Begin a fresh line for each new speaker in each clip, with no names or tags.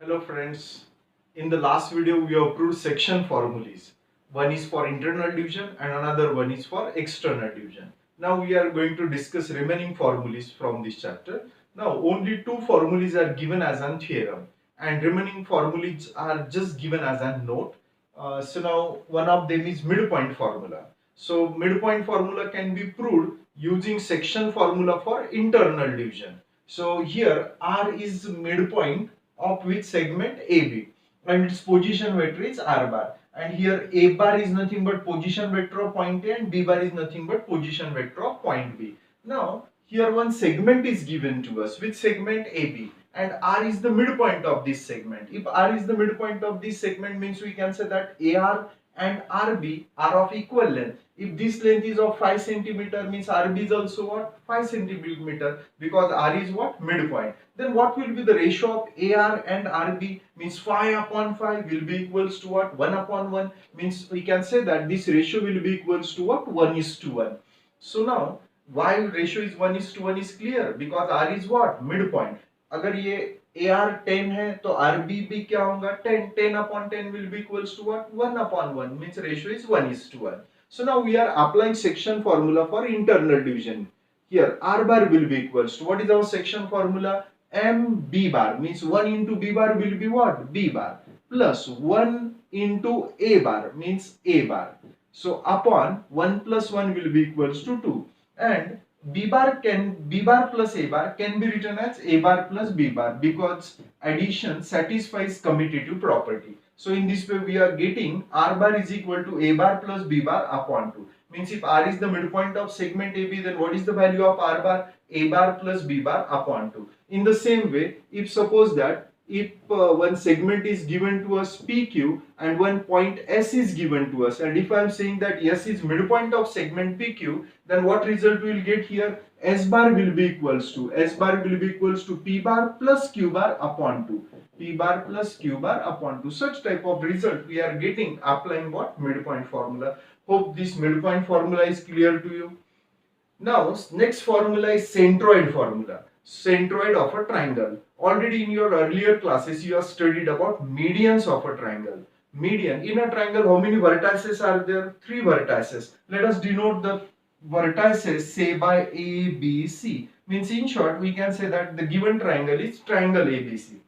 Hello friends, in the last video we have proved section formulas. One is for internal division and another one is for external division. Now we are going to discuss remaining formulas from this chapter. Now only two formulas are given as a theorem and remaining formulas are just given as a note. So now one of them is midpoint formula. So midpoint formula can be proved using section formula for internal division. So here R is midpoint of which segment AB and its position vector is R bar, and here A bar is nothing but position vector of point A and B bar is nothing but position vector of point B. Now here one segment is given to us, which segment AB, and R is the midpoint of this segment. If R is the midpoint of this segment means we can say that AR and RB are of equal length. If this length is of 5 centimeter means RB is also what? 5 centimeter, because R is what? Midpoint. Then what will be the ratio of AR and RB? Means 5 upon 5 will be equals to what? 1 upon 1. Means we can say that this ratio will be equals to what? 1:1. So now why ratio is 1:1 is clear, because R is what? Midpoint. अगर ये AR 10 है तो RB भी क्या होगा? 10. 10 upon 10 will be equals to what? 1 upon 1. Means ratio is 1:1. So now we are applying section formula for internal division. Here R bar will be equals to, what is our section formula? M B bar, means 1 into B bar will be what? B bar, plus 1 into A bar means A bar. So upon 1 plus 1 will be equals to 2, and B bar plus A bar can be written as A bar plus B bar, because addition satisfies commutative property. So in this way we are getting R bar is equal to A bar plus B bar upon 2. Means if R is the midpoint of segment AB, then what is the value of R bar? A bar plus B bar upon 2. In the same way, if suppose that if one segment is given to us PQ and one point S is given to us, and if I am saying that S is midpoint of segment PQ, then what result we will get here? S bar will be equals to P bar plus Q bar upon 2. P bar plus Q bar upon 2. Such type of result we are getting applying what? Midpoint formula. Hope this midpoint formula is clear to you. Now next formula is centroid formula. Centroid of a triangle. Already in your earlier classes you have studied about medians of a triangle. Median in a triangle, how many vertices are there? 3 vertices. Let us denote the vertices say by A, B, C. Means in short we can say that the given triangle is triangle ABC.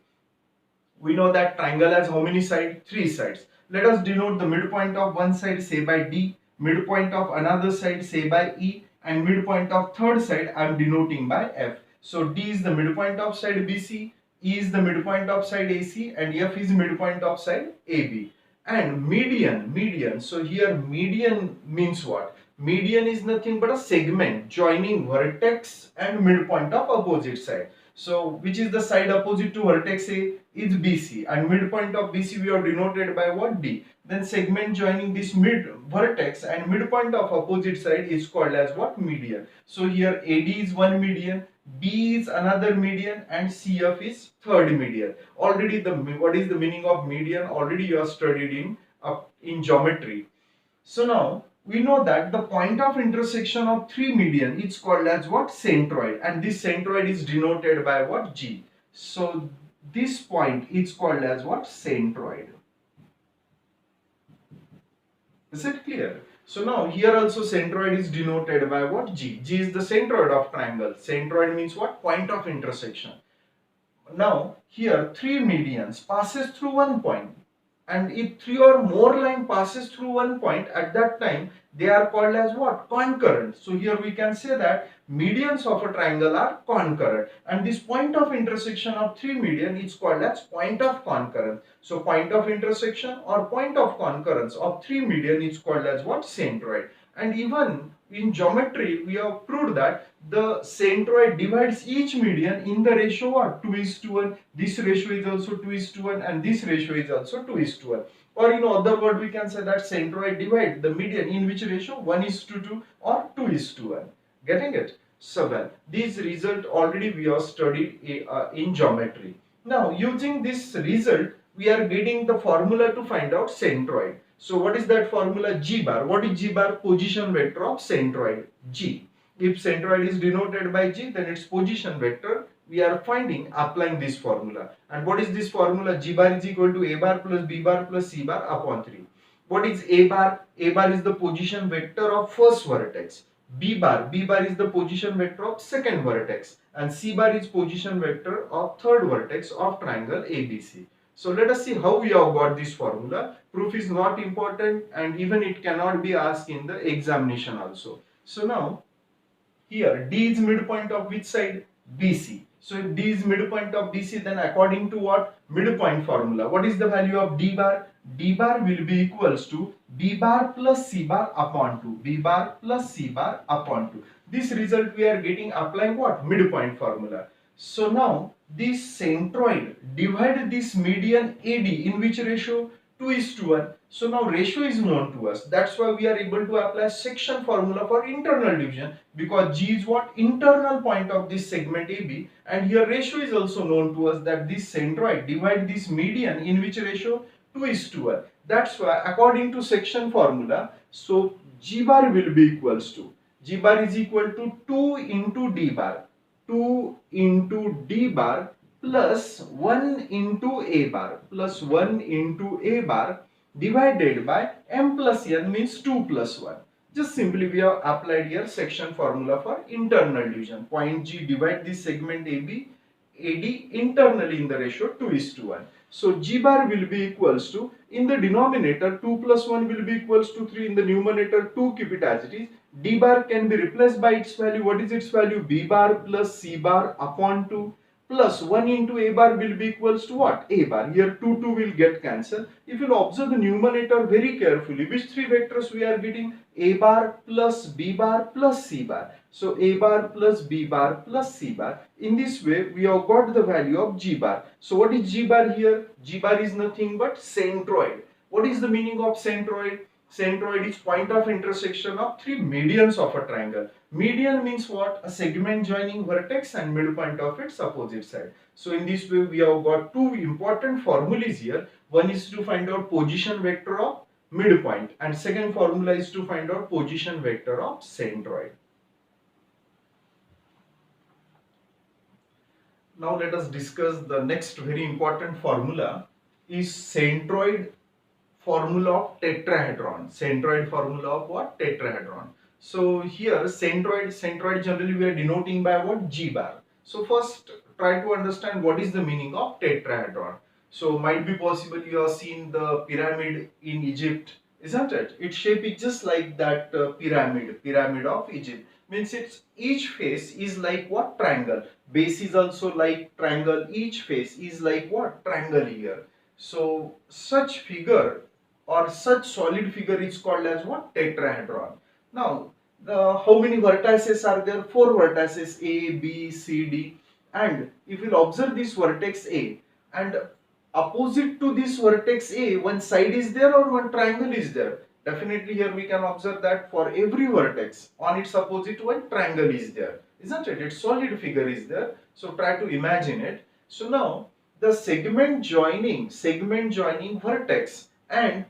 We know that triangle has how many sides? 3 sides. Let us denote the midpoint of one side say by D, midpoint of another side say by E, and midpoint of third side I am denoting by F. So D is the midpoint of side BC, E is the midpoint of side AC, and F is midpoint of side AB. And median. So here median means what? Median is nothing but a segment joining vertex and midpoint of opposite side. So which is the side opposite to vertex A? Is BC, and midpoint of BC we have denoted by what? D. Then segment joining this mid vertex and midpoint of opposite side is called as what? Median. So here AD is one median, B is another median, and CF is third median. Already what is the meaning of median? Already you have studied in geometry. So now we know that the point of intersection of 3 median is called as what? Centroid, and this centroid is denoted by what? G. So this point is called as what? Centroid. Is it clear? So now here also centroid is denoted by what? G. G is the centroid of triangle. Centroid means what? Point of intersection. Now here 3 medians passes through one point, and if 3 or more line passes through one point, at that time they are called as what? Concurrent. So here we can say that medians of a triangle are concurrent, and this point of intersection of 3 median is called as point of concurrence. So point of intersection or point of concurrence of 3 median is called as what? Centroid. And even in geometry we have proved that the centroid divides each median in the ratio what? 2:1. This ratio is also 2:1, and this ratio is also 2:1. Or in other word we can say that centroid divide the median in which ratio? 1:2 or 2:1. Getting it? So well, this result already we have studied in geometry. Now using this result we are getting the formula to find out centroid. So what is that formula? G bar. What is G bar? Position vector of centroid G. If centroid is denoted by G, then its position vector we are finding applying this formula. And what is this formula? G bar is equal to A bar plus B bar plus C bar upon 3. What is A bar? A bar is the position vector of first vertex. B bar is the position vector of second vertex, and C bar is position vector of third vertex of triangle ABC. So let us see how we have got this formula. Proof is not important, and even it cannot be asked in the examination also. So now here D is midpoint of which side? BC. So if D is midpoint of BC, then according to what? Midpoint formula. What is the value of D bar? D bar will be equals to B bar plus C bar upon 2. B bar plus C bar upon 2. This result we are getting applying what? Midpoint formula. So now this centroid divide this median AD in which ratio? 2:1. So now ratio is known to us. That's why we are able to apply section formula for internal division, because G is what? Internal point of this segment AB, and here ratio is also known to us, that this centroid divide this median in which ratio? 2:1. That's why according to section formula, so G bar will be equals to, G bar is equal to 2 into D bar. 2 into D bar plus 1 into A bar plus 1 into A bar divided by M plus N, means 2 plus 1. Just simply we have applied here section formula for internal division. Point G divide this segment AB, AD internally in the ratio 2:1. So G bar will be equals to, in the denominator 2 plus 1 will be equals to 3, in the numerator 2 keep it as it is. D bar can be replaced by its value. What is its value? B bar plus C bar upon 2 plus 1 into A bar will be equals to what? A bar. Here 2 will get cancelled. If you observe the numerator very carefully, which three vectors we are getting? A bar plus B bar plus C bar. So A bar plus B bar plus C bar. In this way we have got the value of G bar. So what is G bar here? G bar is nothing but centroid. What is the meaning of centroid? Centroid is point of intersection of three medians of a triangle. Median means what? A segment joining vertex and midpoint of its opposite side. So in this way we have got two important formulas here. One is to find out position vector of midpoint, and second formula is to find out position vector of centroid. Now let us discuss the next very important formula, is centroid formula of tetrahedron. Centroid formula of what? Tetrahedron. So here centroid generally we are denoting by what? G bar. So first try to understand what is the meaning of tetrahedron. So might be possible you have seen the pyramid in Egypt, isn't it? Its shape is just like that pyramid of Egypt. Means its each face is like what? Triangle. Base is also like triangle. Each face is like what? Triangle here. So such figure or such solid figure is called as what? Tetrahedron. Now how many vertices are there? 4 vertices, A, B, C, D. And if you observe this vertex A, and opposite to this vertex A, one side is there or one triangle is there? Definitely here we can observe that for every vertex on its opposite one triangle is there, isn't it? Its solid figure is there. So try to imagine it. So now the segment joining vertex and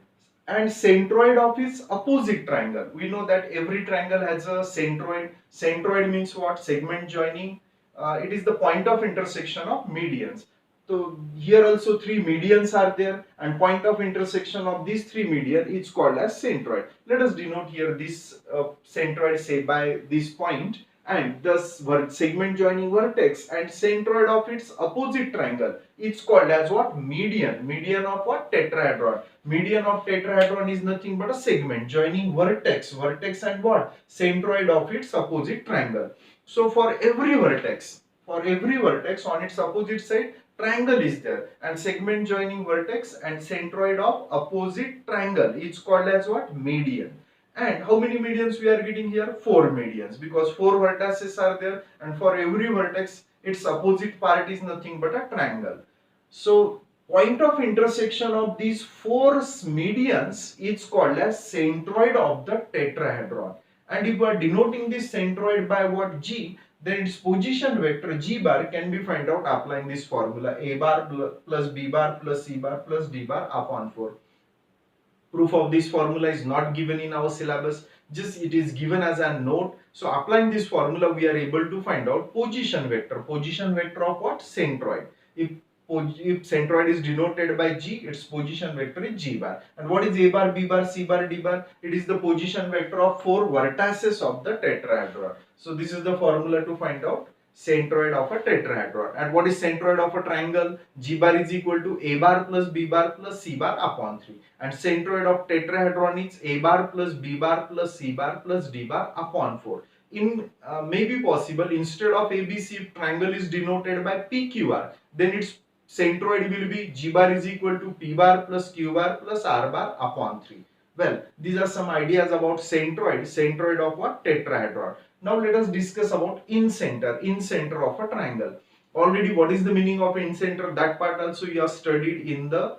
centroid of its opposite triangle. We know that every triangle has a centroid. Centroid means what? Segment joining. It is the point of intersection of medians. So here also 3 medians are there, and point of intersection of these 3 median is called as centroid. Let us denote here this centroid, say, by this point, and thus segment joining vertex and centroid of its opposite triangle. It's called as what? Median. Median of what? Tetrahedron. Median of tetrahedron is nothing but a segment joining vertex and what? Centroid of its opposite triangle. So for every vertex on its opposite side, triangle is there, and segment joining vertex and centroid of opposite triangle, it's called as what? Median. And how many medians we are getting here? 4 medians, because 4 vertices are there, and for every vertex its opposite part is nothing but a triangle. So point of intersection of these 4 medians is called as centroid of the tetrahedron. And if we are denoting this centroid by what? G, then its position vector G bar can be found out applying this formula: A bar plus B bar plus C bar plus D bar upon 4. Proof of this formula is not given in our syllabus, just it is given as a note. So applying this formula, we are able to find out position vector. Position vector of what? Centroid. If centroid is denoted by G, its position vector is G bar. And what is A bar, B bar, C bar, D bar? It is the position vector of 4 vertices of the tetrahedron. So this is the formula to find out centroid of a tetrahedron. And what is centroid of a triangle? G bar is equal to A bar plus B bar plus C bar upon 3. And centroid of tetrahedron is A bar plus B bar plus C bar plus D bar upon 4. In may be possible, instead of ABC, triangle is denoted by PQR, then its centroid will be G bar is equal to P bar plus Q bar plus R bar upon 3. Well, these are some ideas about centroid of what? Tetrahedron. Now let us discuss about incenter of a triangle. Already what is the meaning of incenter? That part also you have studied in the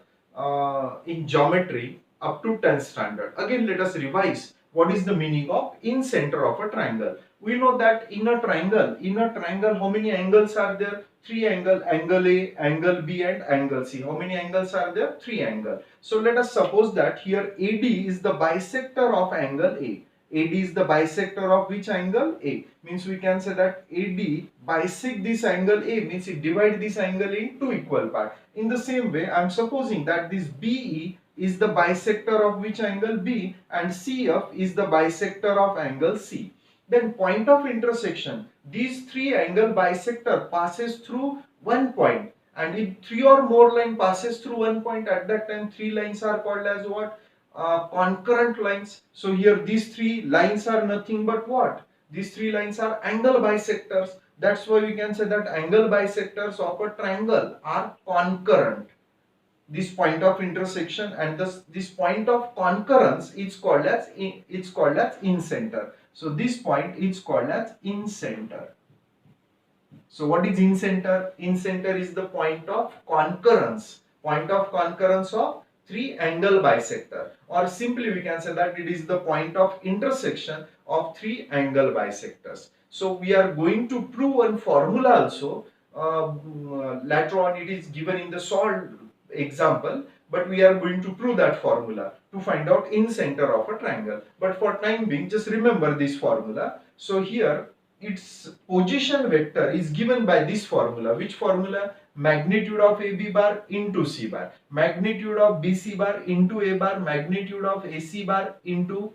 in geometry up to 10th standard. Again, let us revise. What is the meaning of incenter of a triangle? We know that in a triangle, how many angles are there? 3 angles, angle A, angle B and angle C. How many angles are there? 3 angles. So let us suppose that here AD is the bisector of angle A. AD is the bisector of which angle? A. Means we can say that AD bisect this angle A, means it divide this angle in two equal parts. In the same way, I am supposing that this BE is the bisector of which angle? B, and CF is the bisector of angle C. Then point of intersection, these three angle bisector passes through one point, and if 3 or more line passes through one point, at that time 3 lines are called as what? Concurrent lines. So here these 3 lines are nothing but what? These 3 lines are angle bisectors. That's why we can say that angle bisectors of a triangle are concurrent. This point of intersection and this point of concurrence is called as incenter. So this point is called as incenter. So what is incenter? Incenter is the point of concurrence. Point of concurrence of 3 angle bisector, or simply we can say that it is the point of intersection of 3 angle bisectors. So we are going to prove one formula also. Later on it is given in the solved example, but we are going to prove that formula to find out incenter of a triangle. But for time being, just remember this formula. So here its position vector is given by this formula. Which formula? Magnitude of AB bar into C bar, magnitude of BC bar into A bar, magnitude of AC bar into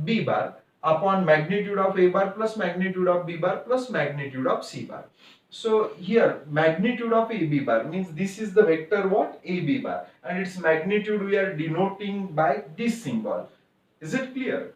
B bar upon magnitude of A bar plus magnitude of B bar plus magnitude of C bar. So here magnitude of AB bar means this is the vector what? AB bar, and its magnitude we are denoting by this symbol. Is it clear?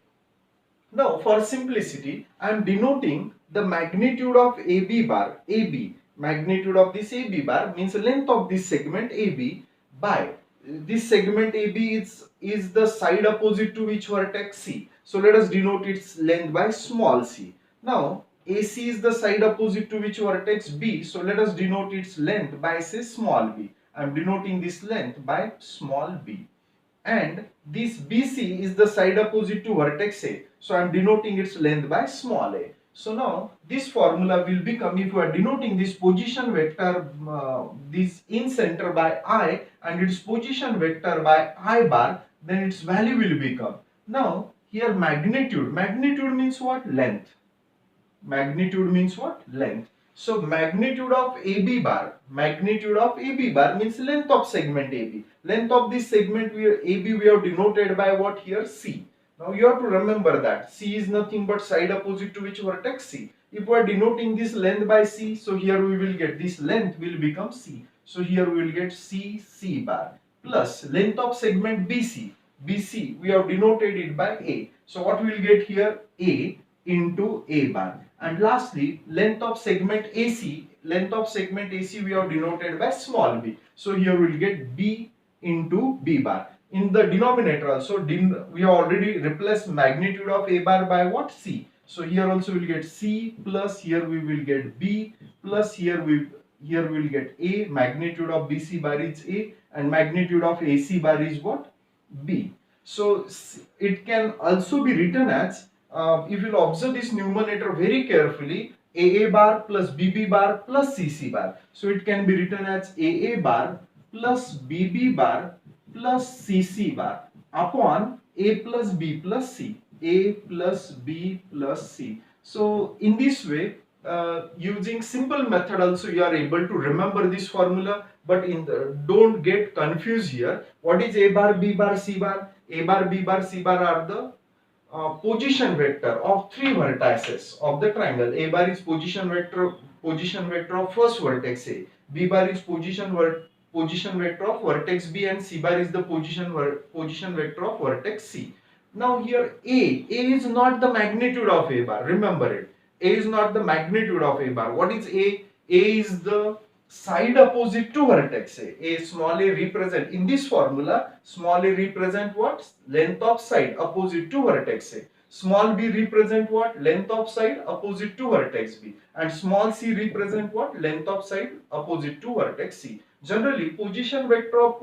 Now for simplicity, I am denoting the magnitude of AB bar, AB. Magnitude of this AB bar means length of this segment AB by this segment AB is the side opposite to which vertex? C. So let us denote its length by small c. Now AC is the side opposite to which vertex? B. So let us denote its length by say small b. I am denoting this length by small b. And this BC is the side opposite to vertex A. So I am denoting its length by small a. So now this formula will become, if we are denoting this position vector, this incenter by I and its position vector by I bar, then its value will become. Now here magnitude means what? Length. Magnitude means what? Length. So magnitude of AB bar means length of segment AB. Length of this segment AB we have denoted by what here? C. Now you have to remember that C is nothing but side opposite to which vertex? C. If we are denoting this length by C, so here we will get this length will become C. So here we will get C bar plus length of segment BC. BC we have denoted it by A. So what we will get here? A into A bar. And lastly, length of segment AC we have denoted by small b. So here we will get B into B bar. In the denominator also, we have already replaced magnitude of A bar by what? C. So here also we will get C plus here we will get B plus here we will get A. Magnitude of BC bar is A and magnitude of AC bar is what? B. So it can also be written as, if you will observe this numerator very carefully, AA bar plus BB bar plus CC bar. So it can be written as AA bar plus BB bar plus CC bar upon a plus b plus c. A plus b plus c. So in this way, using simple method also you are able to remember this formula, but don't get confused here. What is a bar, b bar, c bar? A bar, b bar, c bar are the position vector of three vertices of the triangle. A bar is position vector of first vertex A. B bar is position vector of vertex B, and C bar is the position vector of vertex C. Now here A is not the magnitude of A bar. Remember it. A is not the magnitude of A bar. What is A? A is the side opposite to vertex A. Small a represent, in this formula, small a represent what? Length of side opposite to vertex A. Small b represent what? Length of side opposite to vertex B. And small c represent what? Length of side opposite to vertex C. Generally, position vector of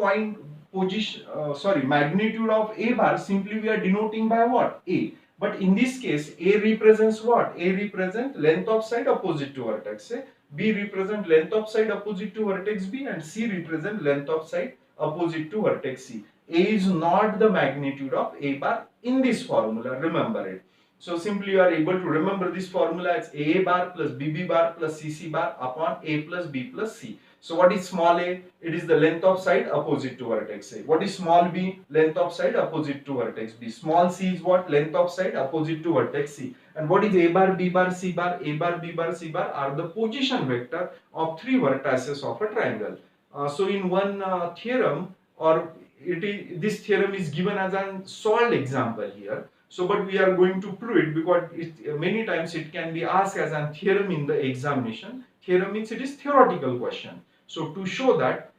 magnitude of A bar simply we are denoting by what? A. But in this case, A represents what? A represents length of side opposite to vertex A. B represent length of side opposite to vertex B, and C represent length of side opposite to vertex C. A is not the magnitude of A bar in this formula, remember it. So simply you are able to remember this formula as A bar plus BB bar plus CC bar upon A plus B plus C. So what is small a? It is the length of side opposite to vertex A. What is small b? Length of side opposite to vertex B. Small c is what? Length of side opposite to vertex C. And what is A bar, B bar, C bar? A bar, B bar, C bar are the position vector of three vertices of a triangle. So in one theorem, or this theorem is given as a solved example here. So but we are going to prove it because many times it can be asked as a theorem in the examination. Theorem means it is theoretical question. So to show that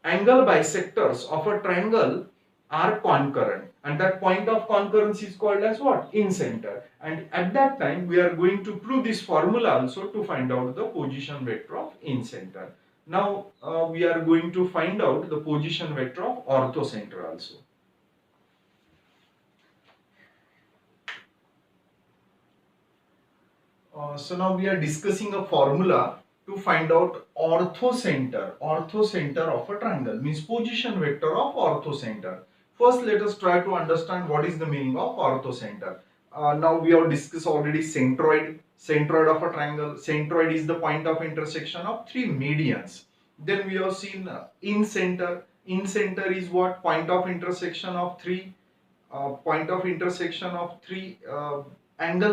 angle bisectors of a triangle are concurrent, and that point of concurrence is called as what? Incenter. And at that time we are going to prove this formula also to find out the position vector of incenter. Now we are going to find out the position vector of orthocenter also. So now we are discussing a formula to find out orthocenter of a triangle, means position vector of orthocenter. First let us try to understand what is the meaning of orthocenter. Now we have discussed already centroid of a triangle. Centroid is the point of intersection of three medians. Then we have seen incenter. Incenter is what? Point of intersection of three angle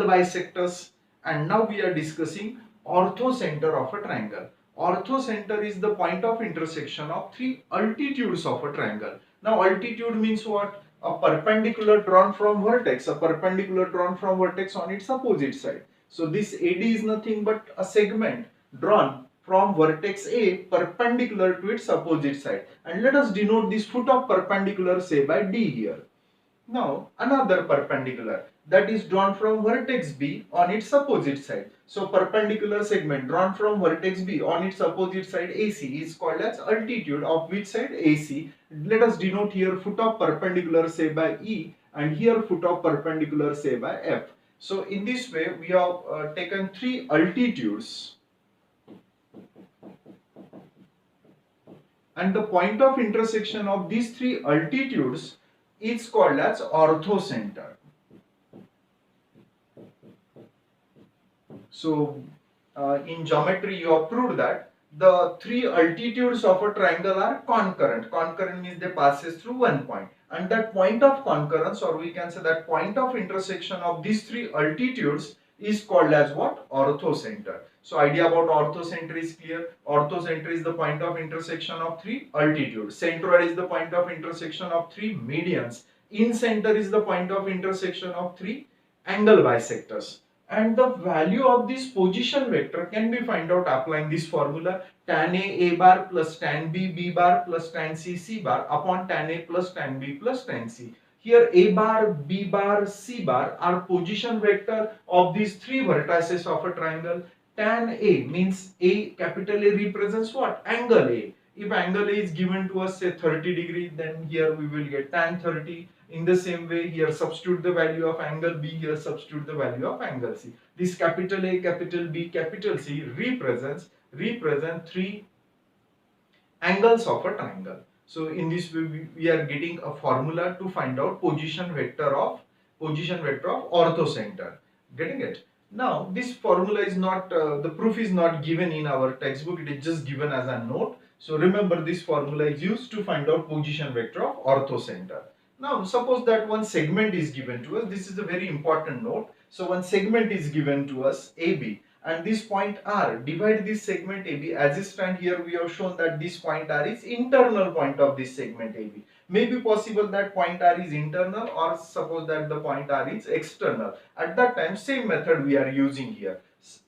bisectors. And now we are discussing orthocenter of a triangle. Orthocenter is the point of intersection of three altitudes of a triangle. Now altitude means what? A perpendicular drawn from vertex, on its opposite side. So this AD is nothing but a segment drawn from vertex A perpendicular to its opposite side. And let us denote this foot of perpendicular, say by D here. Now another perpendicular that is drawn from vertex B on its opposite side. So perpendicular segment drawn from vertex B on its opposite side AC is called as altitude of which side? AC. Let us denote here foot of perpendicular, say by E, and here foot of perpendicular, say by F. So in this way we have taken three altitudes, and the point of intersection of these three altitudes is called as orthocenter. So in geometry you have proved that the three altitudes of a triangle are concurrent. Concurrent means they passes through one point, and that point of concurrence, or we can say that point of intersection of these three altitudes is called as what? Orthocenter. So idea about orthocenter is clear. Orthocenter is the point of intersection of three altitudes. Centroid is the point of intersection of three medians. Incenter is the point of intersection of three angle bisectors. And the value of this position vector can be found out applying this formula: tan A bar plus tan B bar plus tan C bar upon tan A plus tan B plus tan C. Here A bar, B bar, C bar are position vector of these three vertices of a triangle. Tan A means capital A represents what? Angle A. If angle A is given to us, say 30 degree, then here we will get tan 30. In the same way, here substitute the value of angle B, here substitute the value of angle C. This capital A, capital B, capital C represent three angles of a triangle. So in this way we are getting a formula to find out position vector of orthocenter. Getting it? Now this formula is not the proof is not given in our textbook, it is just given as a note. So remember, this formula is used to find out position vector of orthocenter. Now suppose that one segment is given to us. This is a very important note. So one segment is given to us AB, and this point R, divide this segment AB. As it stand here, we have shown that this point R is internal point of this segment AB. Maybe possible that point R is internal, or suppose that the point R is external. At that time, same method we are using here.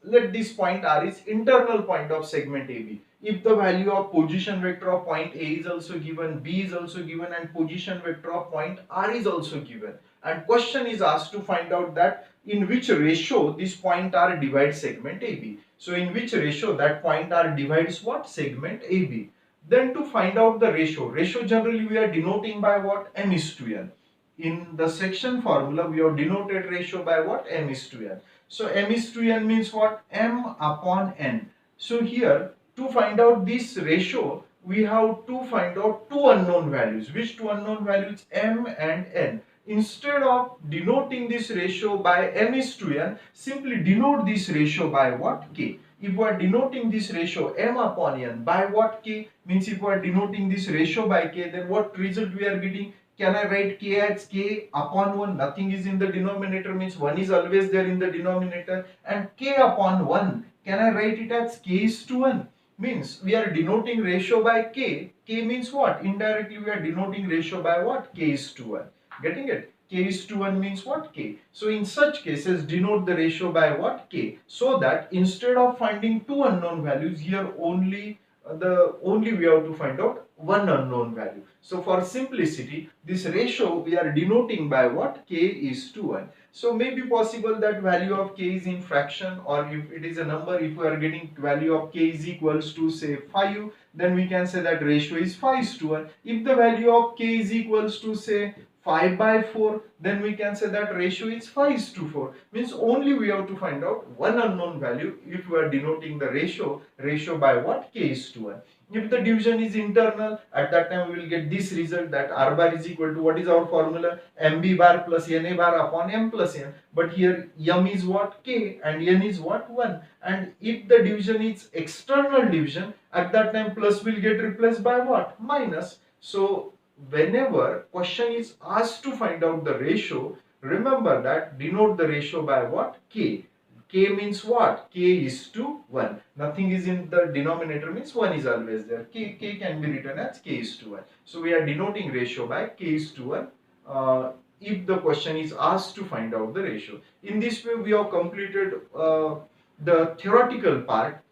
Let this point R is internal point of segment AB. If the value of position vector of point A is also given, B is also given, and position vector of point R is also given, and question is asked to find out that in which ratio this point R divides segment AB. So in which ratio that point R divides what? Segment AB. Then to find out the ratio generally we are denoting by what? M is to N. In the section formula we have denoted ratio by what? M is to N. So M is to N means what? M upon N. So here to find out this ratio we have to find out two unknown values. Which two unknown values? M and N. Instead of denoting this ratio by M is to N, simply denote this ratio by what? K. If we are denoting this ratio M upon N by what? K, means if we are denoting this ratio by K, then what result we are getting? Can I write K as K upon 1? Nothing is in the denominator, means 1 is always there in the denominator. And K upon 1, can I write it as K is to 1? Means we are denoting ratio by K. K means what? Indirectly we are denoting ratio by what? K is to 1. Getting it? K is to 1 means what? K. So in such cases denote the ratio by what? K. So that instead of finding two unknown values, here only we have to find out one unknown value. So for simplicity, this ratio we are denoting by what? K is to 1. So may be possible that value of K is in fraction, or if it is a number, if we are getting value of K is equals to say 5, then we can say that ratio is 5 is to 1. If the value of K is equals to say 5 by 4, then we can say that ratio is 5 is to 4. Means only we have to find out one unknown value if we are denoting the ratio by what? K is to 1. If the division is internal, at that time we will get this result, that R bar is equal to, what is our formula? MB bar plus NA bar upon M plus N. But here M is what? K, and N is what? 1. And if the division is external division, at that time plus will get replaced by what? Minus. So whenever question is asked to find out the ratio, remember that denote the ratio by what? K. K means what? K is to 1. Nothing is in the denominator, means 1 is always there. K can be written as K is to 1. So we are denoting ratio by K is to 1 if the question is asked to find out the ratio. In this way we have completed the theoretical part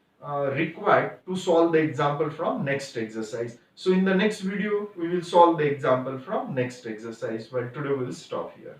required to solve the example from next exercise. So in the next video we will solve the example from next exercise. Well, today we will stop here.